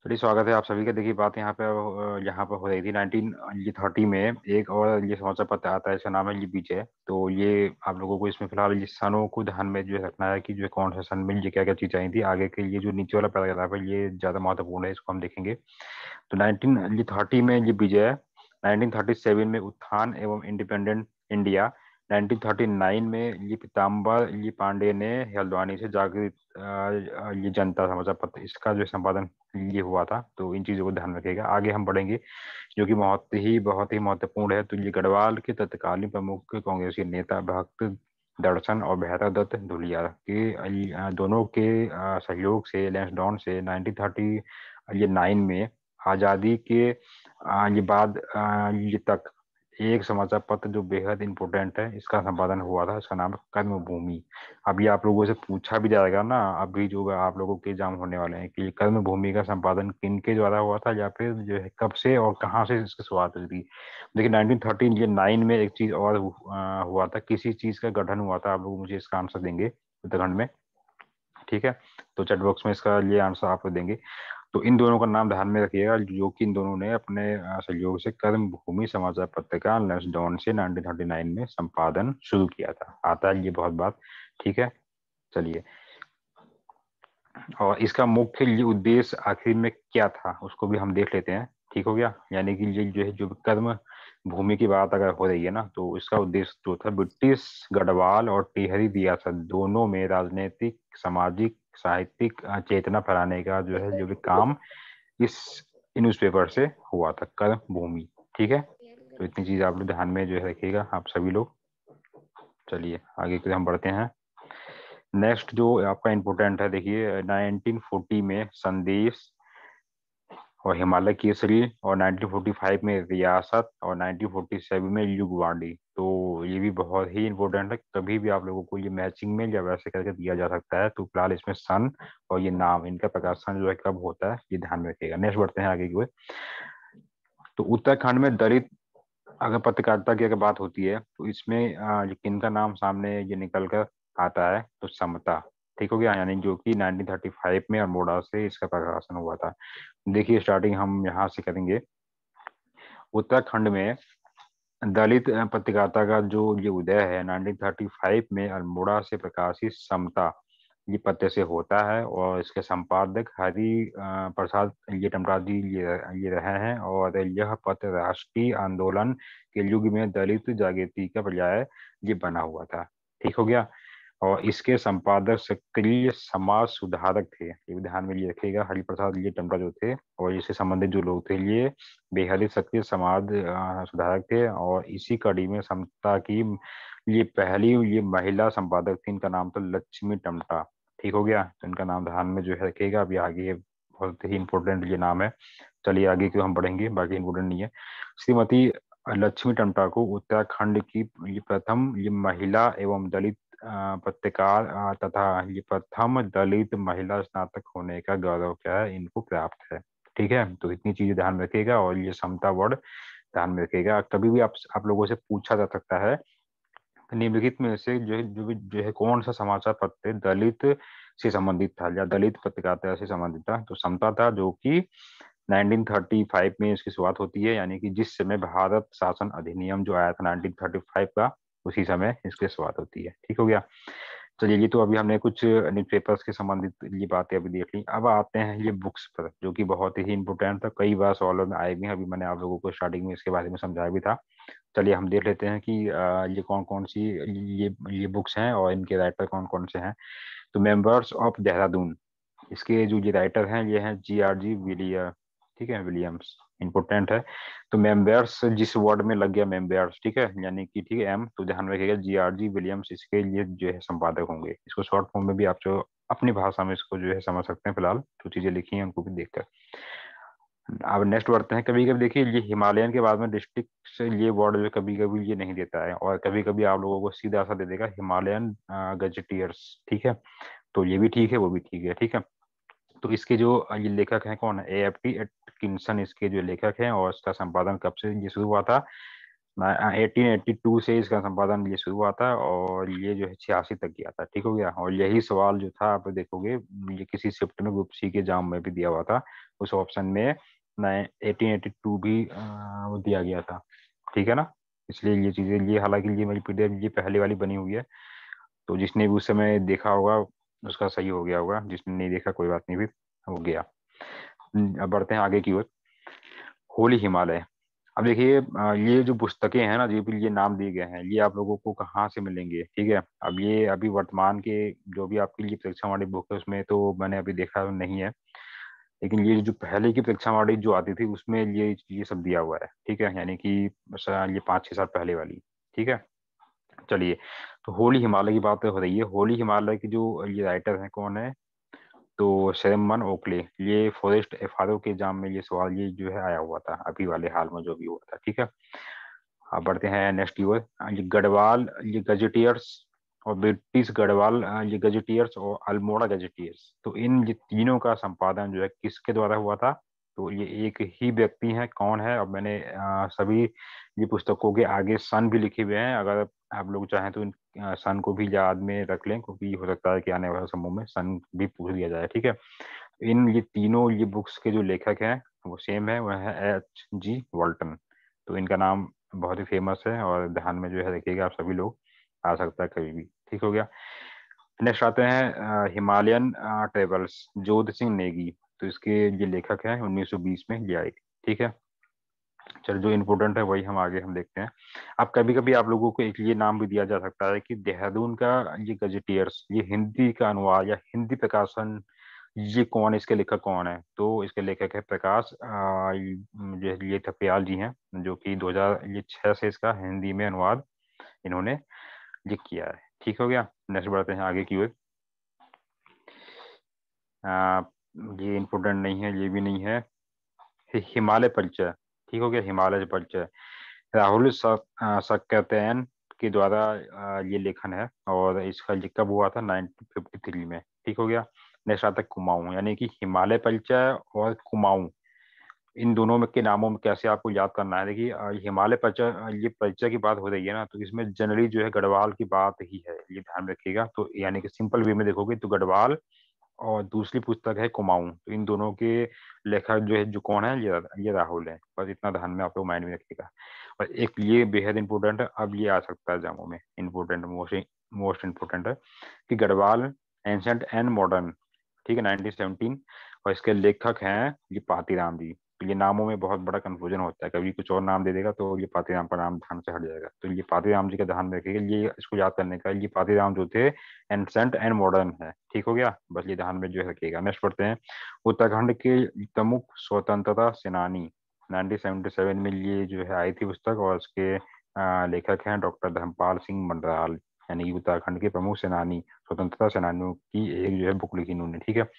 चलिए, स्वागत है आप सभी का। देखिए, बात यहाँ पर हो रही थी 1930 में। एक और ये समाचार पत्र आता है, इसका नाम है ये विजय। तो ये आप लोगों को इसमें फिलहाल ये सनों को ध्यान में जो है रखना है कि जो है कौन सा सन में ये क्या क्या चीज आई थी। आगे के ये जो नीचे वाला पैराग्राफ है ये ज्यादा महत्वपूर्ण है, इसको हम देखेंगे। तो 1930 में ये विजय, 1937 में उत्थान एवं इंडिपेंडेंट इंडिया, 1939 में ये पीताम्बर ये पांडे ने हल्द्वानी से जागृत ये जनता समाचार पत्र, इसका जो संपादन ये हुआ था। तो इन चीजों को ध्यान रखिएगा, आगे हम बढ़ेंगे, जो कि बहुत ही महत्वपूर्ण है। तो ये गढ़वाल के तत्कालीन प्रमुख कांग्रेसी नेता भक्त दर्शन और भैरव दत्त धुलिया के दोनों के सहयोग से लैंसडॉन से 1939 में आजादी के ये बाद ये तक एक समाचार पत्र जो बेहद इंपॉर्टेंट है, इसका संपादन हुआ था। इसका नाम है कर्मभूमि। अब ये आप लोगों से पूछा भी जाएगा ना, अभी जो आप लोगों के एग्जाम होने वाले हैं, कि ये कर्मभूमि का संपादन किन के द्वारा हुआ था, या फिर जो है कब से और कहाँ से इसकी शुरुआत हुई थी। देखिए, 1939 में एक चीज और हुआ था, किसी चीज का गठन हुआ था। आप लोग मुझे इसका आंसर देंगे उत्तराखंड में, ठीक है। तो चैट बॉक्स में इसका ये आंसर आप लोग देंगे। तो इन दोनों का नाम ध्यान में रखिएगा, जो कि इन दोनों ने अपने सहयोग से कर्म भूमि समाचार पत्रिका लैंसडॉन से 1939 में संपादन शुरू किया था। आता है ये बहुत बात, ठीक है। चलिए, और इसका मुख्य ये उद्देश्य आखिर में क्या था उसको भी हम देख लेते हैं, ठीक हो गया। यानी कि ये जो है, जो कर्म भूमि की बात अगर हो रही है ना, तो इसका उद्देश्य जो था ब्रिटिश गढ़वाल और टिहरी रियासत दोनों में राजनीतिक, सामाजिक, साहित्यिक चेतना फैलाने का जो है जो भी काम इस न्यूज़पेपर से हुआ था, कर्म भूमि, ठीक है। तो इतनी चीज आप लोग ध्यान में जो है रखिएगा आप सभी लोग। चलिए आगे के लिए हम बढ़ते हैं। नेक्स्ट जो आपका इम्पोर्टेंट है, देखिए 1940 में संदेश और हिमालय केसरी, और 1945 में रियासत, और 1947 में युगवाणी। तो ये भी बहुत ही इंपॉर्टेंट है, कभी भी आप लोगों को ये मैचिंग में या वैसे करके दिया जा सकता है। तो फिलहाल इसमें सन और ये नाम, इनका प्रकाशन जो है कब होता है ये ध्यान में रखिएगा। नेक्स्ट बढ़ते हैं आगे की ओर। तो उत्तराखंड में दलित अगर पत्रकारिता की अगर बात होती है, तो इसमें ये किनका नाम सामने ये निकल कर आता है, तो समता, ठीक हो गया। यानी जो कि 1935 में अल्मोड़ा से इसका प्रकाशन हुआ था। देखिए, स्टार्टिंग हम यहाँ से करेंगे। उत्तराखंड में दलित पत्रकारिता का जो ये उदय है 1935 में अल्मोड़ा से प्रकाशित समता ये पत्र से होता है, और इसके संपादक हरि प्रसाद ये टमटा जी ये रहे हैं। और यह पत्र राष्ट्रीय आंदोलन के युग में दलित जागृति का पर्याय ये बना हुआ था, ठीक हो गया। और इसके संपादक सक्रिय समाज सुधारक थे, ये भी ध्यान में ये रखिएगा। हरिप्रसाद ये टमटा जो थे और इससे संबंधित जो लोग थे, ये बेहद ही सक्रिय समाज सुधारक थे। और इसी कड़ी में समता की ये पहली ये महिला संपादक थी, इनका नाम था लक्ष्मी टमटा, ठीक हो गया। तो इनका नाम ध्यान में जो है रखिएगा। अभी आगे ये बहुत ही इंपॉर्टेंट ये नाम है। चलिए आगे क्यों हम बढ़ेंगे, बाकी इंपॉर्टेंट नहीं है। श्रीमती लक्ष्मी टमटा को उत्तराखंड की ये प्रथम ये महिला एवं दलित पत्रकार तथा ये प्रथम दलित महिला स्नातक होने का गौरव क्या है, इनको प्राप्त है, ठीक है। तो इतनी चीजें ध्यान में रखिएगा, और ये समता वर्ड ध्यान में रखिएगा। कभी भी आप लोगों से पूछा जा सकता है, निम्नलिखित में से जो है कौन सा समाचार पत्र दलित से संबंधित था या दलित पत्रकारिता से संबंधित था, तो समता था, जो कि 1935 में इसकी शुरुआत होती है। यानी कि जिस समय भारत शासन अधिनियम जो आया था 1935 का, उसी समय इसकी शुरुआत होती है, ठीक हो गया। चलिए, ये तो अभी हमने कुछ न्यूज पेपर्स के संबंधित ये बातें अभी देख ली। अब आते हैं ये बुक्स पर, जो कि बहुत ही इंपॉर्टेंट था, कई बार सवालों में आए भी हैं। अभी मैंने आप लोगों को स्टार्टिंग में इसके बारे में समझाया भी था। चलिए हम देख लेते हैं कि ये कौन कौन सी ये बुक्स हैं और इनके राइटर कौन कौन से हैं। तो मेंबर्स ऑफ देहरादून, इसके जो ये राइटर हैं ये हैं GRG विलियम, ठीक है, विलियम्स, इंपॉर्टेंट है। तो मेंबर्स जिस वर्ड में लग गया मेंबर्स, ठीक है, यानी कि ठीक है एम, तो ध्यान रखिएगा GRG विलियम्स इसके लिए जो है संपादक होंगे। इसको शॉर्ट फॉर्म में भी आप जो अपनी भाषा में इसको जो है समझ सकते हैं। फिलहाल जो चीजें लिखी हैं उनको भी देखकर अब नेक्स्ट बढ़ते हैं। कभी कभी देखिए ये हिमालयन के बाद में डिस्ट्रिक्ट से ये वर्ड जो कभी कभी ये नहीं देता है, और कभी कभी आप लोगों को सीधा सा दे देगा हिमालयन गजेटियर्स, ठीक है। तो ये भी ठीक है, वो भी ठीक है, ठीक है। तो इसके जो ये लेखक हैं कौन है, AFT एटकिंसन इसके जो लेखक हैं, और इसका संपादन कब से ये शुरू हुआ था, 1882 से इसका संपादन ये शुरू हुआ था और ये जो है 86 तक किया था। ठीक हो गया। और यही सवाल जो था आप देखोगे ये किसी शिफ्ट में ग्रुप सी के एग्जाम में भी दिया हुआ था। उस ऑप्शन में 1882 भी वो दिया गया था। ठीक है ना। इसलिए ये चीजें, ये हालांकि ये मेरी पीडीएफ ये पहले वाली बनी हुई है, तो जिसने भी उस समय देखा होगा उसका सही हो गया होगा, जिसने नहीं देखा कोई बात नहीं, भी हो गया। अब बढ़ते हैं आगे की ओर। होली हिमालय। अब देखिए ये जो पुस्तकें हैं ना, जो भी ये नाम दिए गए हैं, ये आप लोगों को कहाँ से मिलेंगे? ठीक है। अब ये अभी वर्तमान के जो भी आपके लिए परीक्षा वाली बुक है उसमें तो मैंने अभी देखा नहीं है, लेकिन ये जो पहले की परीक्षा वाली जो आती थी उसमें ये सब दिया हुआ है। ठीक है, यानी कि ये 5-6 साल पहले वाली। ठीक है। चलिए, तो होली हिमालय की बात हो रही है। होली हिमालय की जो ये राइटर हैं कौन है? तो सैमन ओकले। ये फॉरेस्ट एफआरओ के एग्जाम में ये सवाल ये जो है आया हुआ था अभी वाले हाल में जो भी हुआ था। ठीक है। अब बढ़ते हैं नेक्स्ट ईयर। ये गढ़वाल ये गजेटियर्स और ब्रिटिश गढ़वाल ये गजेटियर्स और अल्मोड़ा गजेटियर्स, तो इन ये तीनों का संपादन जो है किसके द्वारा हुआ था? तो ये एक ही व्यक्ति है, कौन है? अब मैंने सभी ये पुस्तकों के आगे सन भी लिखे हुए हैं, अगर आप लोग चाहें तो इन सन को भी याद में रख लें, क्योंकि हो सकता है कि आने वाले समय में सन भी पूछ दिया जाए। ठीक है। इन ये तीनों ये बुक्स के जो लेखक हैं वो सेम है, वह है H.G. वॉल्टन। तो इनका नाम बहुत ही फेमस है और ध्यान में जो है रखिएगा आप सभी लोग, आ सकता है कभी भी। ठीक हो गया। नेक्स्ट आते हैं हिमालयन ट्रेवल्स, जोध सिंह नेगी। तो इसके ये लेखक हैं, 1920 में ये आई थी। ठीक है। चलो, जो इम्पोर्टेंट है वही हम आगे हम देखते हैं। अब कभी कभी आप लोगों को एक ये नाम भी दिया जा सकता है कि देहरादून का ये गजेटियर्स, ये हिंदी का अनुवाद या हिंदी प्रकाशन, ये कौन है, इसके लेखक कौन है? तो इसके लेखक है प्रकाश ये थपयाल जी हैं, जो कि 2006 से इसका हिंदी में अनुवाद इन्होंने ये किया है। ठीक हो गया। नेक्स्ट बढ़ते हैं आगे की ओर। आ, ये इम्पोर्टेंट नहीं है, ये भी नहीं है। हिमालय परिचय। ठीक हो गया। हिमालय परिचय राहुल सक्सेना के द्वारा ये लेखन है और इसका ये कब हुआ था? 1953 में। ठीक हो गया। नेक्स्ट आता है कुमाऊं, यानी कि हिमालय परिचय और कुमाऊं, इन दोनों में के नामों में कैसे आपको याद करना है? देखिए हिमालय परिचय ये परिचय की बात हो रही है ना, तो इसमें जनरली जो है गढ़वाल की बात ही है, ये ध्यान रखिएगा। तो यानी कि सिंपल वे में देखोगे तो गढ़वाल, और दूसरी पुस्तक है कुमाऊं, तो इन दोनों के लेखक जो है जो कौन है? ये राहुल है। बस इतना ध्यान में आप लोग माइंड में रखिएगा। और एक ये बेहद इंपॉर्टेंट है, अब ये आ सकता है एग्जामों में, इंपॉर्टेंट, मोस्ट मोस्ट इंपॉर्टेंट है कि गढ़वाल एंशंट एंड मॉडर्न। ठीक है, 1917। और इसके लेखक हैं ये पातीराम जी। तो ये नामों में बहुत बड़ा कंफ्यूजन होता है, कभी कुछ और नाम दे देगा तो ये पातीराम का नाम ध्यान से हट जाएगा। तो ये पातीराम जी का ध्यान में रखिएगा, ये इसको याद करने का। ये पातीराम जो थे एंसेंट एंड मॉडर्न है। ठीक हो गया। बस ये ध्यान में जो है रखिएगा। नेक्स्ट पढ़ते हैं। उत्तराखंड के प्रमुख स्वतंत्रता सेनानी, 1977 में ये जो है आई थी पुस्तक, और इसके लेखक हैं डॉक्टर धर्मपाल सिंह मंडराल, यानी कि उत्तराखंड के प्रमुख सेनानी, स्वतंत्रता सेनानियों की एक जो है बुक लिखी इन्होंने। ठीक है।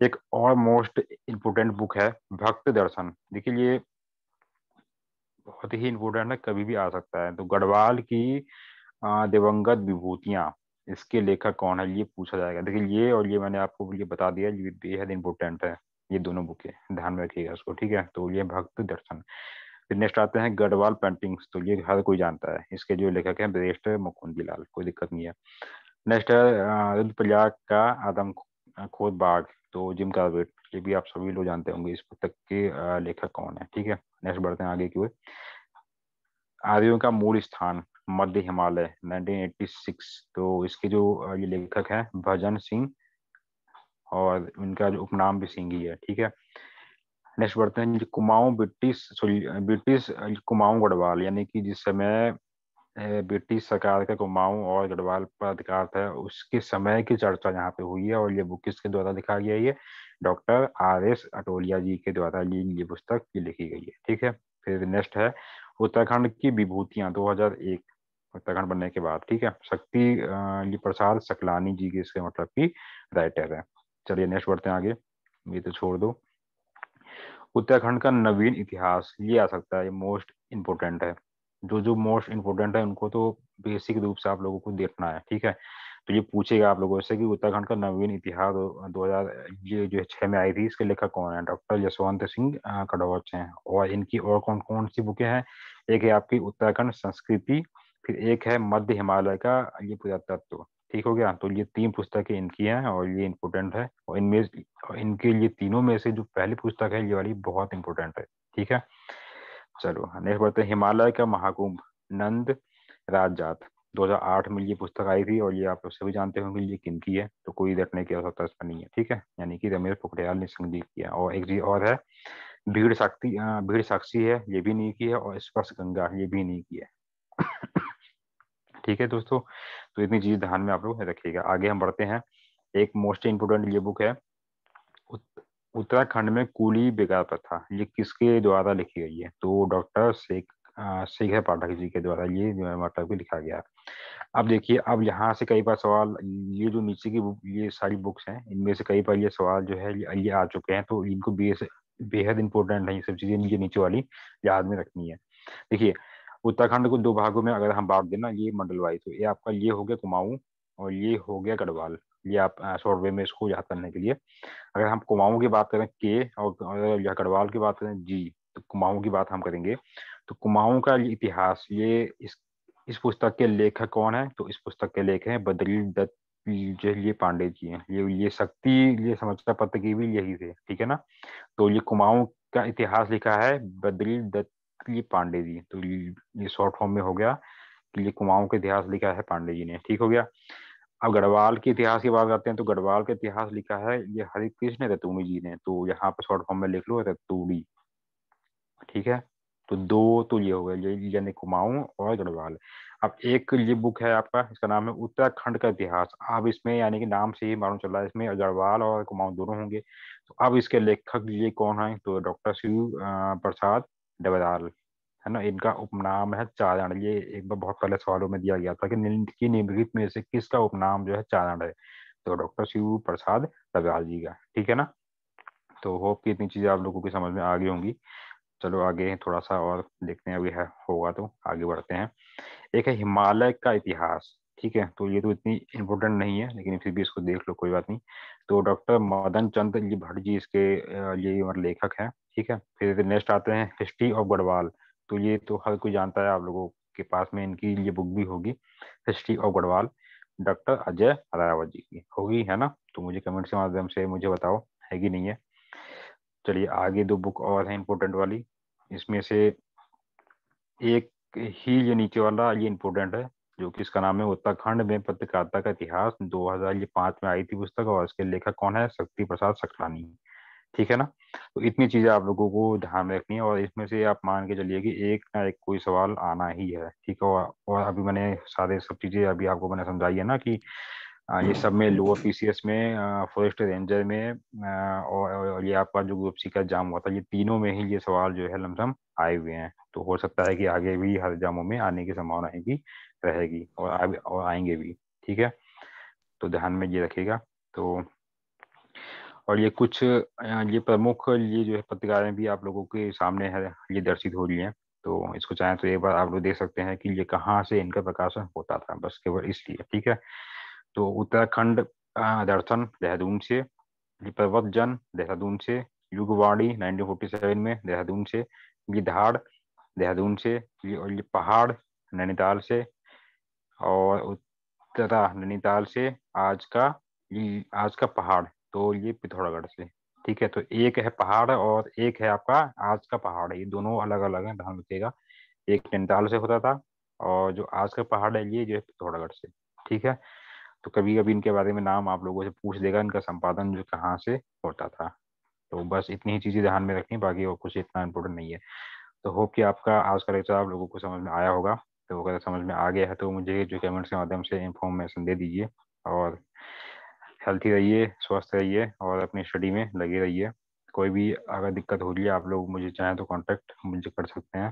एक और मोस्ट इम्पोर्टेंट बुक है भक्त दर्शन। देखिए ये बहुत ही इम्पोर्टेंट है, कभी भी आ सकता है। तो गढ़वाल की दिवंगत विभूतियां, इसके लेखक कौन है? ये पूछा जाएगा। देखिए ये और ये मैंने आपको ये बता दिया, ये बेहद इंपॉर्टेंट है, ये दोनों बुकें ध्यान में रखिएगा उसको। ठीक है। तो ये भक्त दर्शन। फिर नेक्स्ट आते हैं गढ़वाल पेंटिंग्स, तो ये हर कोई जानता है, इसके जो लेखक हैं बैरिस्टर मुकुंदी लाल, कोई दिक्कत नहीं है। नेक्स्ट है रुद्रप्रयाग का आदम खोद बाग, तो जिम कार्बेट, ये भी आप सभी लोग जानते होंगे। इस पुस्तक के लेखक कौन है? ठीक है। नेक्स्ट बढ़ते हैं आगे की ओर। आर्यों का मूल स्थान मध्य हिमालय, 1986। तो इसके जो ये लेखक हैं भजन सिंह, और इनका जो उपनाम भी सिंह ही है। ठीक है। नेक्स्ट बढ़ते हैं जी, कुमाऊं ब्रिटिश ब्रिटिश कुमाऊं गढ़वाल, यानी कि जिस समय ब्रिटिश सरकार का कुमाऊं और गढ़वाल पर अधिकार था, उसके समय की चर्चा यहाँ पे हुई है। और ये बुक किसके द्वारा लिखा गया है? ये डॉक्टर R.S. अटोलिया जी के द्वारा ये पुस्तक ये लिखी गई है। ठीक है। फिर नेक्स्ट है उत्तराखंड की विभूतियां, 2001, उत्तराखंड बनने के बाद। ठीक है। शक्ति ये प्रसाद सकलानी जी के इसके मतलब की राइटर है। चलिए नेक्स्ट बढ़ते हैं आगे, ये तो छोड़ दो। उत्तराखंड का नवीन इतिहास, ये आ सकता है, ये मोस्ट इम्पोर्टेंट है। जो जो मोस्ट इम्पोर्टेंट है उनको तो बेसिक रूप से आप लोगों को देखना है। ठीक है। तो ये पूछेगा आप लोगों से कि उत्तराखंड का नवीन इतिहास 2000 ये जो है 6 में आई थी, इसके लेखक कौन है? डॉक्टर यशवंत सिंह कड़वच हैं। और इनकी और कौन कौन सी बुकें हैं? एक है आपकी उत्तराखंड संस्कृति, फिर एक है मध्य हिमालय का ये पुरातत्व। ठीक हो गया। तो ये 3 पुस्तकें इनकी हैं और ये इम्पोर्टेंट है। और इनमें और इनके ये तीनों में से जो पहली पुस्तक है ये वाली बहुत इंपॉर्टेंट है। ठीक है, चलो नेक्स्ट बढ़ते हैं। हिमालय का महाकुंभ, नंद राजजात। 2008 में ये पुस्तक आई थी और ये आप सभी जानते होंगे ये किनकी है, तो कोई डरने की आवश्यकता इसमें नहीं है। ठीक है, यानी कि रमेश पोखरियाल ने संकलित किया। और एक चीज और है, भीड़ साक्षी है, ये भी नहीं की है। और स्पर्श गंगा, ये भी नहीं की है। ठीक है दोस्तों, तो इतनी चीज ध्यान में आप लोग रखिएगा। आगे हम बढ़ते हैं। एक मोस्ट इंपोर्टेंट ये बुक है उत्तराखंड में कूली बेगार प्रथा, ये किसके द्वारा लिखी गई है? तो डॉक्टर शेखर पाठक जी के द्वारा ये मतलब कि लिखा गया है। अब देखिए, अब यहाँ से कई बार सवाल, ये जो नीचे की बुक, ये सारी बुक्स हैं, इनमें से कई बार ये सवाल जो है ये आ चुके हैं, तो इनको बेहद इंपॉर्टेंट है ये सब चीजें, ये नीचे वाली याद में रखनी है। देखिए, उत्तराखंड को 2 भागों में अगर हम बांट देना, ये मंडल वाइज, तो ये आपका ये हो गया कुमाऊं और ये हो गया गढ़वाल। ये आप शॉर्ट वे में इसको याद करने के लिए, अगर हम कुमाऊं की बात करें के, और या गढ़वाल की बात करें जी, तो कुमाऊं की बात हम करेंगे। तो कुमाऊं का ये इतिहास, ये इस पुस्तक के लेखक कौन है? तो इस पुस्तक के लेखक हैं बद्री दत्त जो ये पांडे जी हैं। ये शक्ति, ये समाचार पत्र की भी यही थे। ठीक है ना। तो ये कुमाऊं का इतिहास लिखा है बद्री दत्त ये पांडे जी। तो ये शॉर्ट फॉर्म में हो गया कि ये कुमाऊं का इतिहास लिखा है पांडे जी ने। ठीक हो गया। अब गढ़वाल के इतिहास की बात करते हैं, तो गढ़वाल का इतिहास लिखा है ये हरिकृष्ण रतूड़ी जी ने। तो यहाँ पे शॉर्ट फॉर्म में लिख लो रतूड़ी। ठीक है, तो दो तो ये हो गए, ये यानी कुमाऊं और गढ़वाल। अब एक ये बुक है आपका, इसका नाम है उत्तराखंड का इतिहास। अब इसमें यानी कि नाम से ही मालूम चल रहा है, इसमें गढ़वाल और कुमाऊं दोनों होंगे। तो अब इसके लेखक ये कौन है? तो डॉक्टर शिव प्रसाद डबराल, है ना। इनका उपनाम है चारण। ये एक बार बहुत पहले सवालों में दिया गया था कि निम्नलिखित में से किसका उपनाम जो है चारण है? तो डॉक्टर शिव प्रसाद डबराल जी का। ठीक है ना। तो होप कि इतनी चीजें आप लोगों की समझ में आ गई होंगी। चलो आगे थोड़ा सा और देखते हैं, अभी है होगा तो आगे बढ़ते हैं। एक है हिमालय का इतिहास। ठीक है, तो ये तो इतनी इम्पोर्टेंट नहीं है, लेकिन फिर भी इसको देख लो, कोई बात नहीं। तो डॉक्टर मदन चंद्र जी भट्ट जी इसके ये मतलब लेखक हैं। ठीक है, फिर नेक्स्ट आते हैं हिस्ट्री ऑफ गढ़वाल। तो ये तो हर कोई जानता है, आप लोगों के पास में इनकी ये बुक भी होगी, history of Garhwal, doctor Ajay Rawat ji की होगी, है ना। तो मुझे कमेंट के माध्यम से मुझे बताओ है कि नहीं है। चलिए आगे 2 बुक और हैं इंपॉर्टेंट वाली। इसमें से एक ही ये नीचे वाला ये इम्पोर्टेंट है, जो कि इसका नाम है उत्तराखंड में पत्रकारिता का इतिहास। 2005 में आई थी पुस्तक, और इसके लेखक कौन है? शक्ति प्रसाद सकलानी। ठीक है ना। तो इतनी चीजें आप लोगों को ध्यान में रखनी है, और इसमें से आप मान के चलिए कि एक ना एक कोई सवाल आना ही है। ठीक है। और अभी मैंने सारे सब चीजें अभी आपको मैंने समझाई है ना कि ये सब में लोअर पीसीएस में, फॉरेस्ट रेंजर में, और ये आपका जो ग्रुप सी का एग्जाम हुआ था, ये तीनों में ही ये सवाल जो है लमसम आए हुए हैं। तो हो सकता है कि आगे भी हर एग्जामों में आने की संभावना है कि रहेगी, और आएंगे भी। ठीक है, तो ध्यान में ये रखिएगा। तो और ये कुछ ये प्रमुख ये जो है पत्रिकाएं भी आप लोगों के सामने है, ये दर्शित हो रही हैं। तो इसको चाहें तो एक बार आप लोग देख सकते हैं कि ये कहाँ से इनका प्रकाशन होता था, बस केवल इसलिए। ठीक है, तो उत्तराखंड दर्शन देहरादून से, ये पर्वत जन देहरादून से, युगवाणी 1947 में देहरादून से, ये धाड़ देहरादून से, और ये पहाड़ नैनीताल से, और उत्तरा नैनीताल से, आज का पहाड़ तो ये पिथौरागढ़ से। ठीक है, तो एक है पहाड़ और एक है आपका आज का पहाड़, ये दोनों अलग अलग हैं, ध्यान रखिएगा। एक नैनीताल से होता था, और जो आज का पहाड़ है ये जो है पिथौरागढ़ से। ठीक है, तो कभी कभी इनके बारे में नाम आप लोगों से पूछ देगा, इनका संपादन जो कहाँ से होता था। तो बस इतनी ही चीजें ध्यान में रखनी, बाकी और कुछ इतना इम्पोर्टेंट नहीं है। तो होप कि आपका आज का लेक्चर आप लोगों को समझ में आया होगा। तो अगर समझ में आ गया है तो मुझे जो कमेंट्स के माध्यम से इन्फॉर्मेशन दे दीजिए। और हेल्थी रहिए, स्वस्थ रहिए, और अपनी स्टडी में लगे रहिए। कोई भी अगर दिक्कत हो रही है, आप लोग मुझे चाहें तो कांटेक्ट मुझे कर सकते हैं।